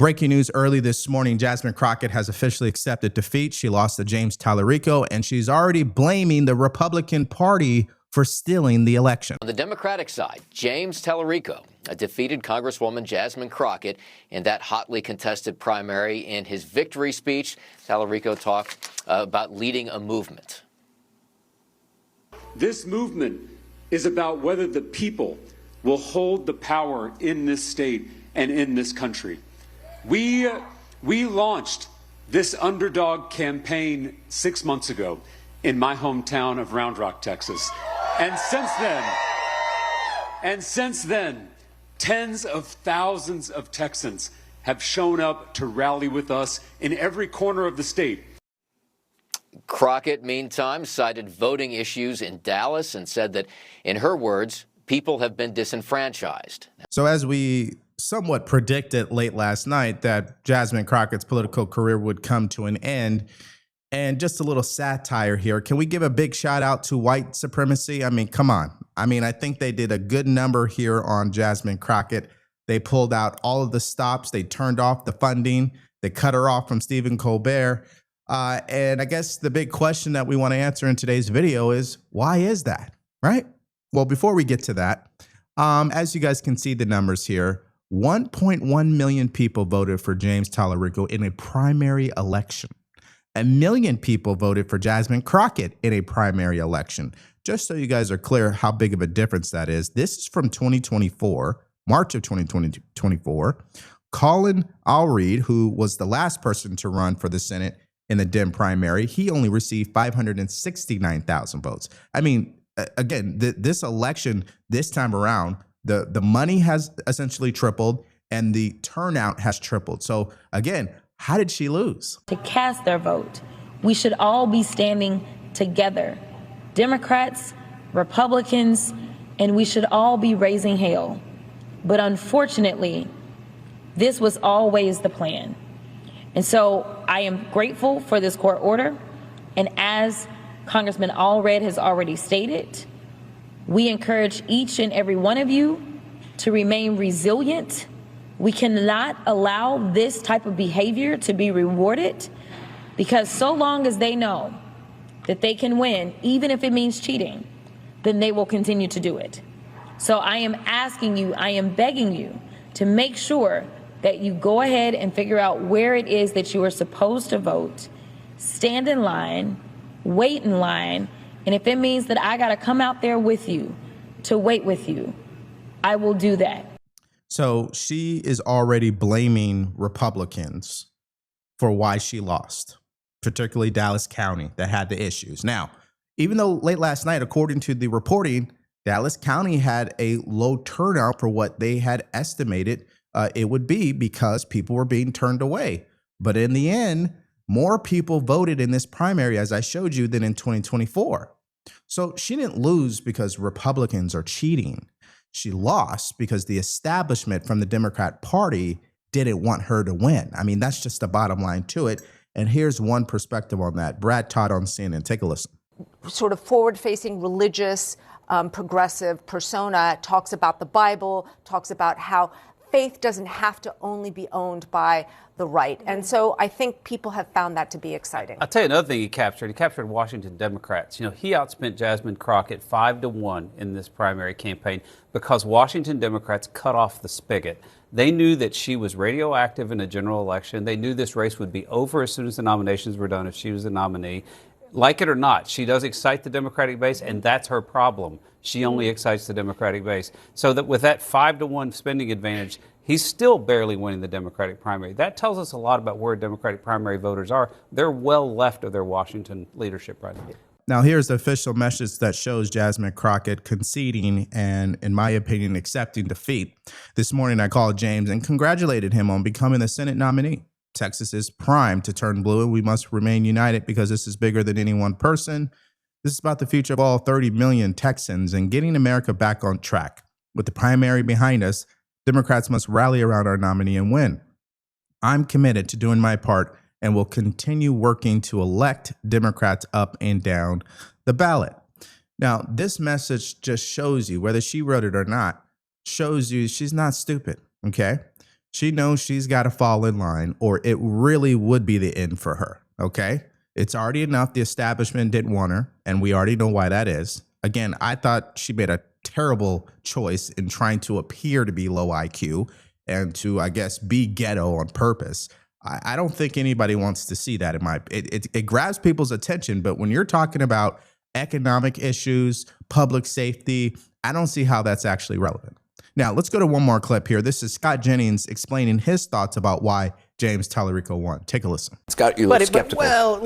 Breaking news early this morning, Jasmine Crockett has officially accepted defeat. She lost to James Talarico, and she's already blaming the Republican Party for stealing the election. On the Democratic side, James Talarico defeated Congresswoman Jasmine Crockett in that hotly contested primary. In his victory speech, Talarico talked about leading a movement. This movement is about whether the people will hold the power in this state and in this country. We launched this underdog campaign 6 months ago in my hometown of Round Rock, Texas. And since then, tens of thousands of Texans have shown up to rally with us in every corner of the state. Crockett, meantime, cited voting issues in Dallas and said that, in her words, people have been disenfranchised. So as we somewhat predicted late last night that Jasmine Crockett's political career would come to an end. And just a little satire here. Can we give a big shout out to white supremacy? I mean, come on. I mean, I think they did a good number here on Jasmine Crockett. They pulled out all of the stops. They turned off the funding. They cut her off from Stephen Colbert. And I guess the big question that we want to answer in today's video is, why is that, right? Well, before we get to that, as you guys can see the numbers here, 1.1 million people voted for James Talarico in a primary election. 1 million people voted for Jasmine Crockett in a primary election. Just so you guys are clear how big of a difference that is, this is from 2024, March of 2024. Colin Allred, who was the last person to run for the Senate in the Dem primary, he only received 569,000 votes. I mean, again, this election this time around, the money has essentially tripled and the turnout has tripled. So again, how did she lose? To cast their vote, we should all be standing together, Democrats, Republicans, and we should all be raising hell. But unfortunately, this was always the plan. And so I am grateful for this court order. And as Congressman Allred has already stated, we encourage each and every one of you to remain resilient. We cannot allow this type of behavior to be rewarded, because so long as they know that they can win, even if it means cheating, then they will continue to do it. So I am asking you, I am begging you to make sure that you go ahead and figure out where it is that you are supposed to vote, stand in line, wait in line, and if it means that I got to come out there with you to wait with you, I will do that. So she is already blaming Republicans for why she lost, particularly Dallas County that had the issues. Now, even though late last night, according to the reporting, Dallas County had a low turnout for what they had estimated it would be because people were being turned away. But in the end, more people voted in this primary, as I showed you, than in 2024. So she didn't lose because Republicans are cheating. She lost because the establishment from the Democrat Party didn't want her to win. I mean, that's just the bottom line to it. And here's one perspective on that. Brad Todd on CNN. Take a listen. Sort of forward-facing, religious, progressive persona talks about the Bible, talks about how faith doesn't have to only be owned by the right. And so I think people have found that to be exciting. I'll tell you another thing he captured. He captured Washington Democrats. You know, he outspent Jasmine Crockett 5-1 in this primary campaign because Washington Democrats cut off the spigot. They knew that she was radioactive in a general election. They knew this race would be over as soon as the nominations were done if she was the nominee. Like it or not, she does excite the Democratic base, and that's her problem. She only excites the Democratic base. So that with that 5-1 spending advantage, he's still barely winning the Democratic primary. That tells us a lot about where Democratic primary voters are. They're well left of their Washington leadership right now. Now, here's the official message that shows Jasmine Crockett conceding and, in my opinion, accepting defeat. This morning, I called James and congratulated him on becoming the Senate nominee. Texas is primed to turn blue, and we must remain united because this is bigger than any one person. This is about the future of all 30 million Texans and getting America back on track. With the primary behind us, Democrats must rally around our nominee and win. I'm committed to doing my part and will continue working to elect Democrats up and down the ballot. Now, this message just shows you, whether she wrote it or not, shows you she's not stupid, okay? She knows she's got to fall in line or it really would be the end for her, okay? It's already enough the establishment didn't want her, and we already know why that is. Again, I thought she made a terrible choice in trying to appear to be low IQ and to, I guess, be ghetto on purpose. I don't think anybody wants to see that. It grabs people's attention, but when you're talking about economic issues, public safety, I don't see how that's actually relevant. Now, let's go to one more clip here. This is Scott Jennings explaining his thoughts about why James Talarico won. Take a listen. Scott, you look skeptical. Well,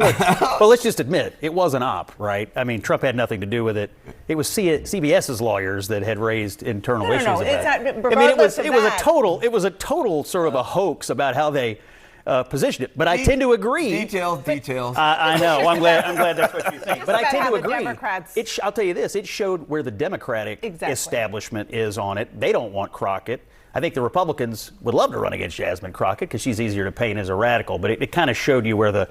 let's just admit, it was an op, right? I mean, Trump had nothing to do with it. It was CBS's lawyers that had raised internal issues about it. I mean, it was a total sort of a hoax about how they positioned it. But I tend to agree. Details. I know. I'm glad that's what you think. But I tend to agree. I'll tell you this. It showed where the Democratic establishment is on it. They don't want Crockett. I think the Republicans would love to run against Jasmine Crockett because she's easier to paint as a radical. But it kind of showed you where the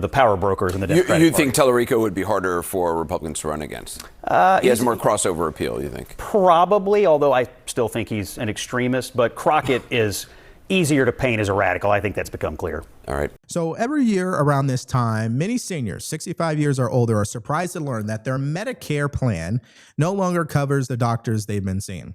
power brokers in the Democratic You Party. think Talarico would be harder for Republicans to run against? He has more crossover appeal, you think? Probably, although I still think he's an extremist. But Crockett is easier to paint as a radical. I think that's become clear. All right. So every year around this time, many seniors, 65 years or older, are surprised to learn that their Medicare plan no longer covers the doctors they've been seeing.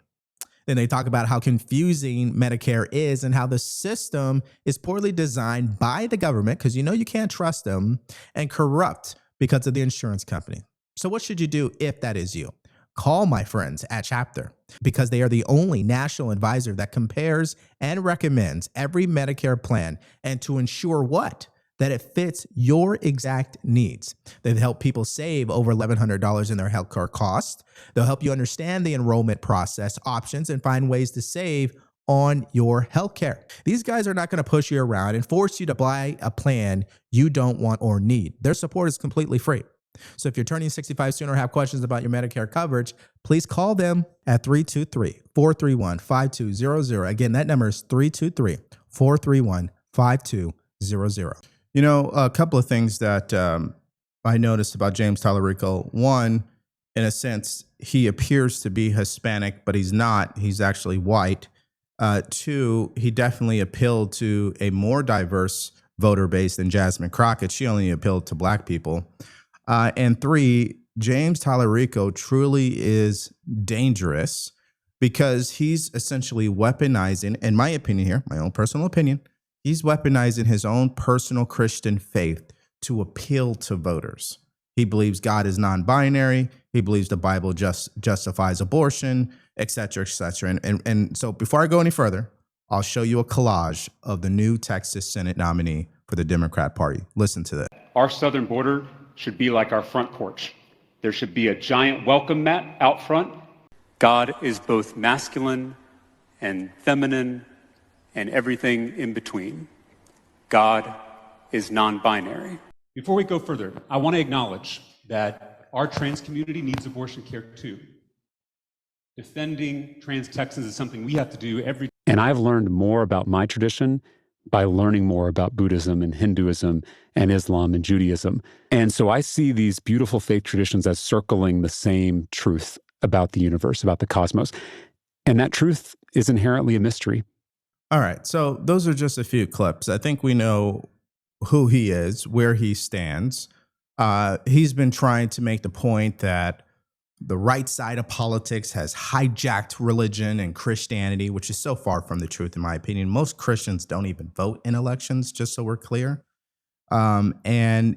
Then they talk about how confusing Medicare is and how the system is poorly designed by the government, because you can't trust them, and corrupt because of the insurance company. So what should you do if that is you? Call my friends at Chapter, because they are the only national advisor that compares and recommends every Medicare plan, and to ensure what? That it fits your exact needs. They've helped people save over $1,100 in their healthcare costs. They'll help you understand the enrollment process, options, and find ways to save on your healthcare. These guys are not going to push you around and force you to buy a plan you don't want or need. Their support is completely free. So if you're turning 65 soon or have questions about your Medicare coverage, please call them at 323-431-5200. Again, that number is 323-431-5200. A couple of things that I noticed about James Talarico. One, in a sense, he appears to be Hispanic, but he's not. He's actually white. Two, he definitely appealed to a more diverse voter base than Jasmine Crockett. She only appealed to black people. And three, James Talarico truly is dangerous because he's essentially weaponizing, in my opinion here, my own personal opinion, he's weaponizing his own personal Christian faith to appeal to voters. He believes God is non-binary. He believes the Bible justifies abortion, et cetera, et cetera. And so before I go any further, I'll show you a collage of the new Texas Senate nominee for the Democrat Party. Listen to that. Our southern border should be like our front porch. There should be a giant welcome mat out front. God is both masculine and feminine and everything in between. God is non-binary. Before we go further, I want to acknowledge that our trans community needs abortion care too. Defending trans Texans is something we have to do every day. And I've learned more about my tradition by learning more about Buddhism and Hinduism and Islam and Judaism. And so I see these beautiful faith traditions as circling the same truth about the universe, about the cosmos. And that truth is inherently a mystery. All right. So those are just a few clips. I think we know who he is, where he stands. He's been trying to make the point that the right side of politics has hijacked religion and Christianity, which is so far from the truth, in my opinion. Most Christians don't even vote in elections, just so we're clear. And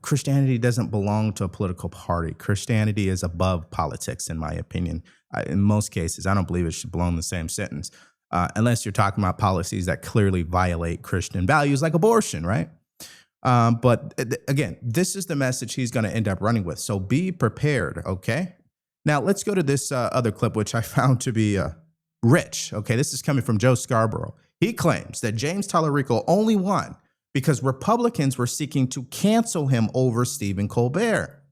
Christianity doesn't belong to a political party. Christianity is above politics, in my opinion. In most cases, I don't believe it should belong in the same sentence, unless you're talking about policies that clearly violate Christian values, like abortion, right? But again, this is the message he's going to end up running with. So be prepared, okay? Now, let's go to this other clip, which I found to be rich, okay? This is coming from Joe Scarborough. He claims that James Talarico only won because Republicans were seeking to cancel him over Stephen Colbert.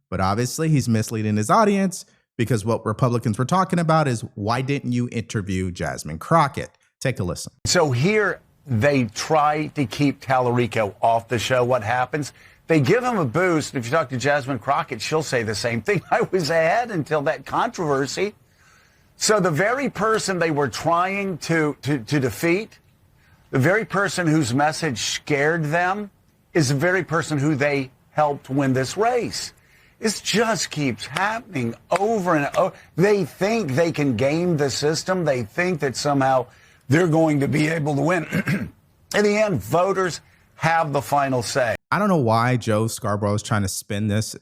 But obviously, he's misleading his audience because what Republicans were talking about is, why didn't you interview Jasmine Crockett? Take a listen. So here they try to keep Talarico off the show. What happens? They give him a boost. If you talk to Jasmine Crockett, she'll say the same thing. I was ahead until that controversy. So the very person they were trying to defeat, the very person whose message scared them, is the very person who they helped win this race. This just keeps happening over and over. They think they can game the system. They think that somehow they're going to be able to win. In the end, voters have the final say. I don't know why Joe Scarborough is trying to spin this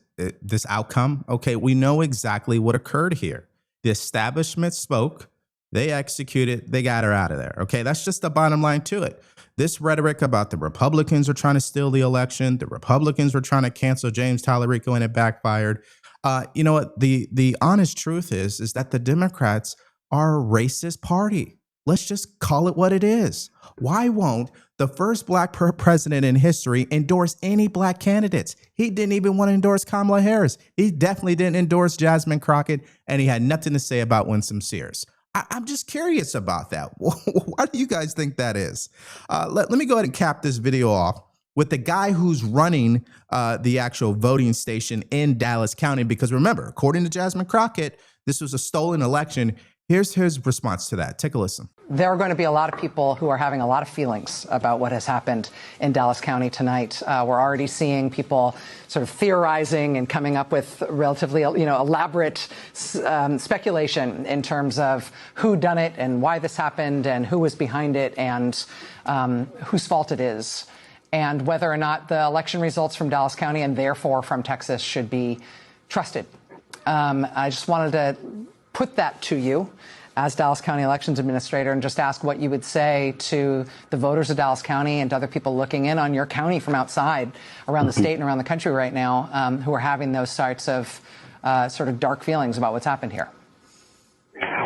outcome. Okay, we know exactly what occurred here. The establishment spoke, they executed, they got her out of there. Okay, that's just the bottom line to it. This rhetoric about the Republicans are trying to steal the election, the Republicans were trying to cancel James Talarico and it backfired. You know what? The honest truth is that the Democrats are a racist party. Let's just call it what it is. Why won't the first black president in history endorse any black candidates? He didn't even want to endorse Kamala Harris. He definitely didn't endorse Jasmine Crockett, and he had nothing to say about Winsome Sears. I'm just curious about that. Why do you guys think that is? Let me go ahead and cap this video off with the guy who's running the actual voting station in Dallas County, because remember, according to Jasmine Crockett, this was a stolen election. Here's his response to that. Take a listen. There are going to be a lot of people who are having a lot of feelings about what has happened in Dallas County tonight. We're already seeing people sort of theorizing and coming up with relatively, elaborate speculation in terms of who done it and why this happened and who was behind it and whose fault it is, and whether or not the election results from Dallas County and therefore from Texas should be trusted. I just wanted to put that to you as Dallas County Elections Administrator and just ask what you would say to the voters of Dallas County and to other people looking in on your county from outside around the state and around the country right now who are having those sorts of sort of dark feelings about what's happened here.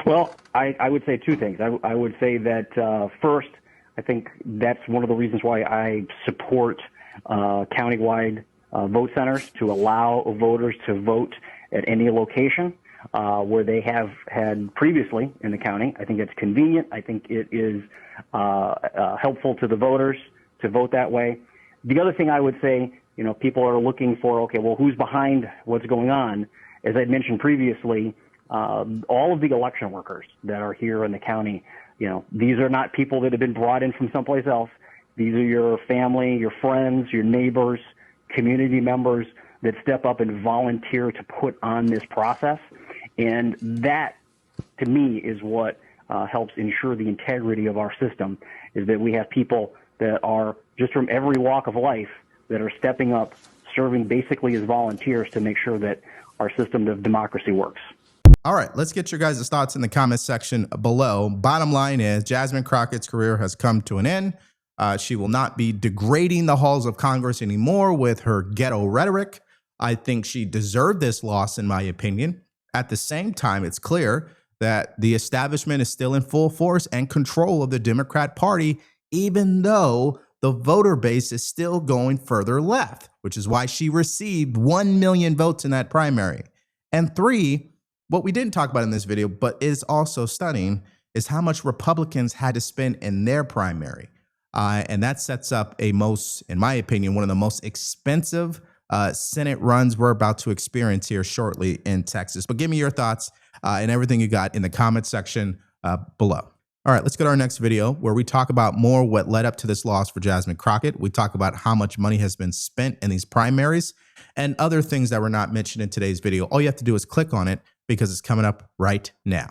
Well, I would say two things. I would say that first, I think that's one of the reasons why I support countywide vote centers to allow voters to vote at any location. Where they have had previously in the county. I think it's convenient. I think it is helpful to the voters to vote that way. The other thing I would say, people are looking for, okay, well, who's behind what's going on? As I mentioned previously, all of the election workers that are here in the county, these are not people that have been brought in from someplace else. These are your family, your friends, your neighbors, community members that step up and volunteer to put on this process. And that, to me, is what helps ensure the integrity of our system, is that we have people that are just from every walk of life that are stepping up, serving basically as volunteers to make sure that our system of democracy works. All right, let's get your guys' thoughts in the comments section below. Bottom line is Jasmine Crockett's career has come to an end. She will not be degrading the halls of Congress anymore with her ghetto rhetoric. I think she deserved this loss, in my opinion. At the same time, it's clear that the establishment is still in full force and control of the Democrat Party, even though the voter base is still going further left, which is why she received 1 million votes in that primary. And three, what we didn't talk about in this video, but is also stunning, is how much Republicans had to spend in their primary. And that sets up in my opinion, one of the most expensive Senate runs we're about to experience here shortly in Texas. But give me your thoughts and everything you got in the comment section below. All right, let's go to our next video where we talk about more what led up to this loss for Jasmine Crockett. We talk about how much money has been spent in these primaries and other things that were not mentioned in today's video. All you have to do is click on it because it's coming up right now.